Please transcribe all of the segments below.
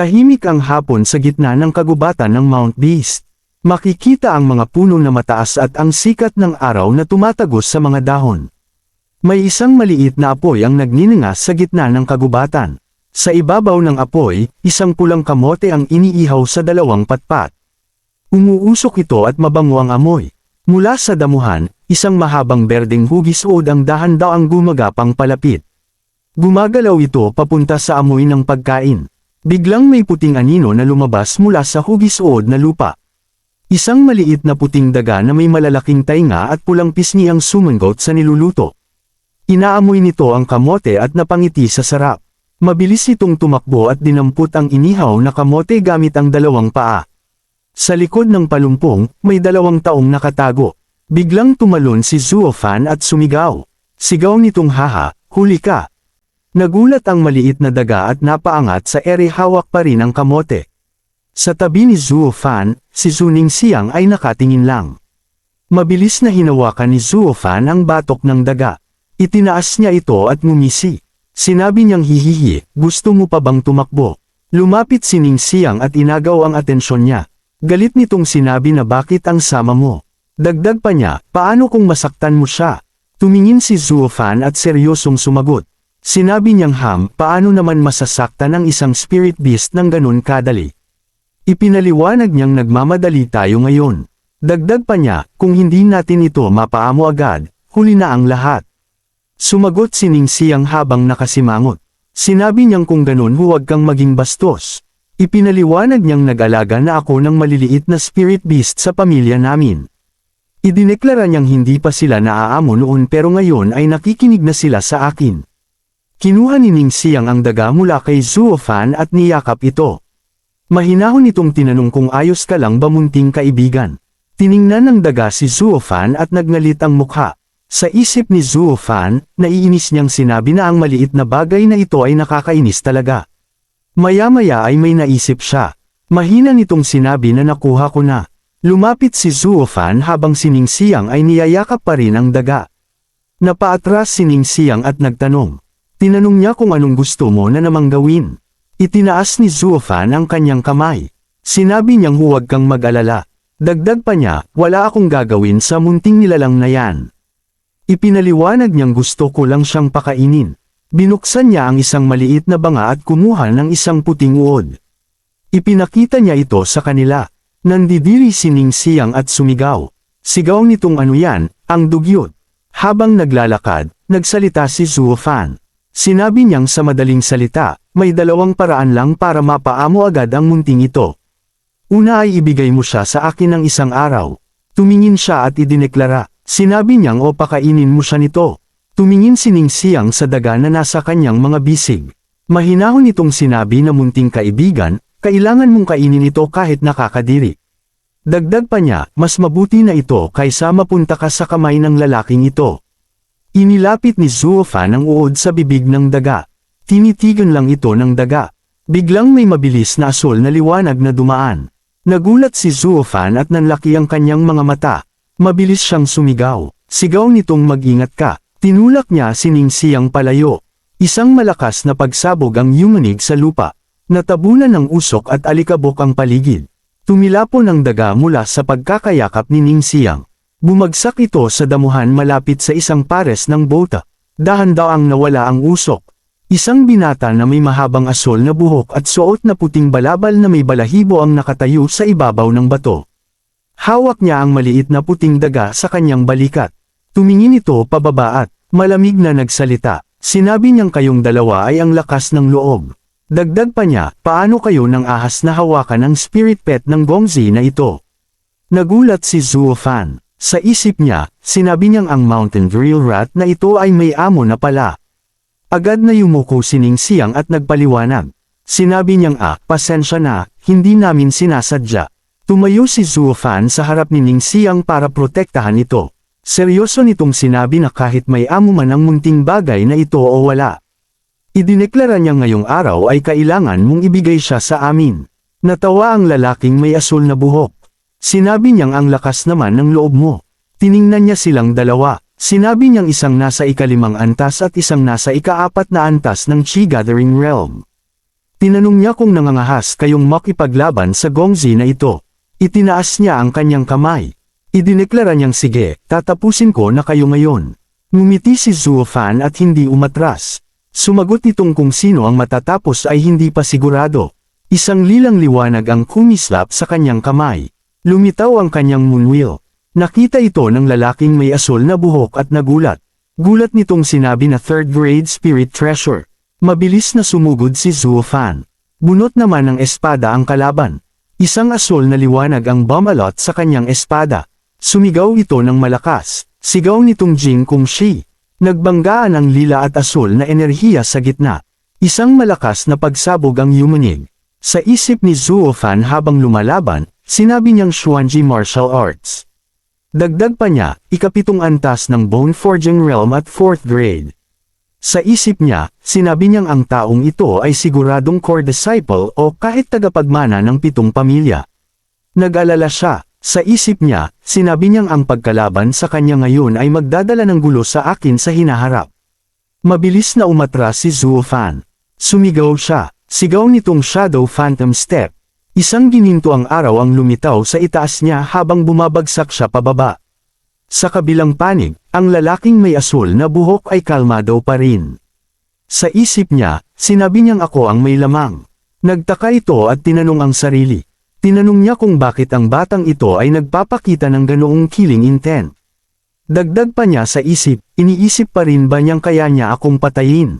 Tahimik ang hapon sa gitna ng kagubatan ng Mount Beast. Makikita ang mga puno na mataas at ang sikat ng araw na tumatagos sa mga dahon. May isang maliit na apoy ang nagniningas sa gitna ng kagubatan. Sa ibabaw ng apoy, isang pulang kamote ang iniihaw sa dalawang patpat. Umuusok ito at mabango ang amoy. Mula sa damuhan, isang mahabang berdeng hugis-od ang dahan-daang gumagapang palapit. Gumagalaw ito papunta sa amoy ng pagkain. Biglang may puting anino na lumabas mula sa hugis-od na lupa. Isang maliit na puting daga na may malalaking tainga at pulang pisngi ang sumanggot sa niluluto. Inaamoy nito ang kamote at napangiti sa sarap. Mabilis itong tumakbo at dinampot ang inihaw na kamote gamit ang dalawang paa. Sa likod ng palumpong, may 2 taong nakatago. Biglang tumalon si Zuofan at sumigaw. Sigaw nitong haha, huli ka. Nagulat ang maliit na daga at napaangat sa ere, hawak pa rin ang kamote. Sa tabi ni Zuofan, si Zuning Siyang ay nakatingin lang. Mabilis na hinawakan ni Zuofan ang batok ng daga. Itinaas niya ito at ngumisi. Sinabi niyang hihihi, gusto mo pa bang tumakbo? Lumapit si Ning Siyang at inagaw ang atensyon niya. Galit nitong sinabi na bakit ang sama mo. Dagdag pa niya, paano kung masaktan mo siya? Tumingin si Zuofan at seryosong sumagot. Sinabi niyang paano naman masasaktan ang isang spirit beast ng ganun kadali? Ipinaliwanag niyang nagmamadali tayo ngayon. Dagdag pa niya, kung hindi natin ito mapaamo agad, huli na ang lahat. Sumagot si Ning Siyang habang nakasimangot. Sinabi niyang kung ganun huwag kang maging bastos. Ipinaliwanag niyang nag-alaga na ako ng maliliit na spirit beast sa pamilya namin. Idineklara niyang hindi pa sila naaamo noon pero ngayon ay nakikinig na sila sa akin. Kinuha ni Ning Siyang ang daga mula kay Zuofan at niyakap ito. Mahinahon itong tinanong kung ayos ka lang ba munting kaibigan. Tiningnan ng daga si Zuofan at nagngalit ang mukha. Sa isip ni Zuofan, naiinis niyang sinabi na ang maliit na bagay na ito ay nakakainis talaga. Maya-maya ay may naisip siya. Mahina nitong sinabi na nakuha ko na. Lumapit si Zuofan habang si Ning Siyang ay niyayakap pa rin ang daga. Napaatras si Ning Siyang at nagtanong. Tinanong niya kung anong gusto mo na namang gawin. Itinaas ni Zuofan ang kanyang kamay. Sinabi niyang huwag kang mag-alala. Dagdag pa niya, wala akong gagawin sa munting nilalang na yan. Ipinaliwanag niyang gusto ko lang siyang pakainin. Binuksan niya ang isang maliit na banga at kumuha ng isang puting uod. Ipinakita niya ito sa kanila. Nandidiri si Ning Siyang at sumigaw. Sigaw nitong ano yan, ang dugyot. Habang naglalakad, nagsalita si Zuofan. Sinabi niyang sa madaling salita, may 2 paraan lang para mapaamo agad ang munting ito. Una ay ibigay mo siya sa akin ng isang araw. Tumingin siya at idineklara. Sinabi niyang o pakainin mo siya nito. Tumingin si Ning Siyang sa daga na nasa kanyang mga bisig. Mahinahon itong sinabi na munting kaibigan, kailangan mong kainin ito kahit nakakadiri. Dagdag pa niya, mas mabuti na ito kaysa mapunta ka sa kamay ng lalaking ito. Inilapit ni Zuofan ang uod sa bibig ng daga. Tinitigan lang ito ng daga. Biglang may mabilis na asul na liwanag na dumaan. Nagulat si Zuofan at nanlaki ang kanyang mga mata. Mabilis siyang sumigaw. Sigaw nitong mag-ingat ka. Tinulak niya si Ning Siyang palayo. Isang malakas na pagsabog ang yumanig sa lupa. Natabunan ng usok at alikabok ang paligid. Tumilapon ang daga mula sa pagkakayakap ni Ning Siyang. Bumagsak ito sa damuhan malapit sa isang pares ng bota. Dahan-daang nawala ang usok. Isang binata na may mahabang asol na buhok at suot na puting balabal na may balahibo ang nakatayo sa ibabaw ng bato. Hawak niya ang maliit na puting daga sa kanyang balikat. Tumingin ito pababa at, malamig na nagsalita. Sinabi niyang kayong dalawa ay ang lakas ng loob. Dagdag pa niya, paano kayo nang ahas na hawakan ang spirit pet ng Gongzi na ito? Nagulat si Zuofan. Sa isip niya, sinabi niyang ang mountain drill rat na ito ay may amo na pala. Agad na yumuko si Ning Siyang at nagpaliwanag. Sinabi niyang pasensya na, hindi namin sinasadya. Tumayo si Zuofan sa harap ni Ning Siyang para protektahan ito. Seryoso nitong sinabi na kahit may amo man ang munting bagay na ito o wala. Idineklara niya ngayong araw ay kailangan mong ibigay siya sa amin. Natawa ang lalaking may asul na buhok. Sinabi niyang ang lakas naman ng loob mo. Tiningnan niya silang dalawa. Sinabi niyang isang nasa ika-5 antas at isang nasa ika-4 na antas ng Chi Gathering Realm. Tinanong niya kung nangangahas kayong makipaglaban sa gongzi na ito. Itinaas niya ang kanyang kamay. Idineklara niyang sige, tatapusin ko na kayo ngayon. Ngumiti si Zuo Fan at hindi umatras. Sumagot itong kung sino ang matatapos ay hindi pa sigurado. Isang lilang liwanag ang kumislap sa kanyang kamay. Lumitaw ang kanyang moonwheel. Nakita ito ng lalaking may asul na buhok at nagulat. Gulat nitong sinabi na third grade spirit treasure. Mabilis na sumugod si Zuo Fan. Bunot naman ng espada ang kalaban. Isang asul na liwanag ang bumalot sa kanyang espada. Sumigaw ito ng malakas. Sigaw nitong Jing Kung Shi. Nagbanggaan ang lila at asul na enerhiya sa gitna. Isang malakas na pagsabog ang yumanig. Sa isip ni Zuo Fan habang lumalaban, sinabi niyang Xuanji Martial Arts. Dagdag pa niya, ikapitong antas ng Bone Forging Realm at 4th grade. Sa isip niya, sinabi niyang ang taong ito ay siguradong core disciple o kahit tagapagmana ng 7 pamilya. Nag-alala siya. Sa isip niya, sinabi niyang ang pagkalaban sa kanya ngayon ay magdadala ng gulo sa akin sa hinaharap. Mabilis na umatras si Zuo Fan. Sumigaw siya. Sigaw nitong Shadow Phantom Step. Isang gininto ang araw ang lumitaw sa itaas niya habang bumabagsak siya pababa. Sa kabilang panig, ang lalaking may asul na buhok ay kalmado pa rin. Sa isip niya, sinabi niyang ako ang may lamang. Nagtaka ito at tinanong ang sarili. Tinanong niya kung bakit ang batang ito ay nagpapakita ng ganoong killing intent. Dagdag pa niya sa isip, iniisip pa rin ba niyang kaya niya akong patayin?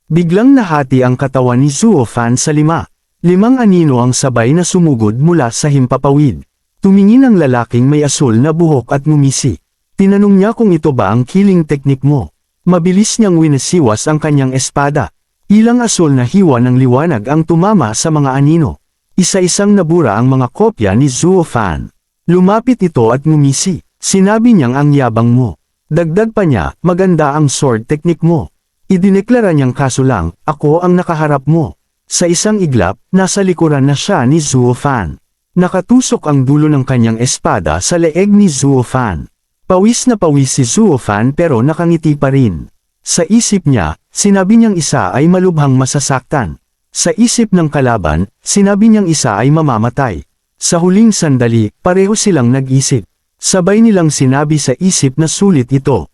Biglang nahati ang katawan ni Zuo Fan sa 5. 5 anino ang sabay na sumugod mula sa himpapawid. Tumingin ang lalaking may asul na buhok at ngumisi. Tinanong niya kung ito ba ang killing technique mo. Mabilis niyang winasiwas ang kanyang espada. Ilang asul na hiwa ng liwanag ang tumama sa mga anino. Isa-isang nabura ang mga kopya ni Zuo Fan. Lumapit ito at ngumisi. Sinabi niyang ang yabang mo. Dagdag pa niya, maganda ang sword technique mo. Idineklara niyang kaso lang, ako ang nakaharap mo. Sa isang iglap, nasa likuran na siya ni Zuo Fan. Nakatusok ang dulo ng kanyang espada sa leeg ni Zuo Fan. Pawis na pawis si Zuo Fan pero nakangiti pa rin. Sa isip niya, sinabi niyang isa ay malubhang masasaktan. Sa isip ng kalaban, sinabi niyang isa ay mamamatay. Sa huling sandali, pareho silang nag-isip. Sabay nilang sinabi sa isip na sulit ito.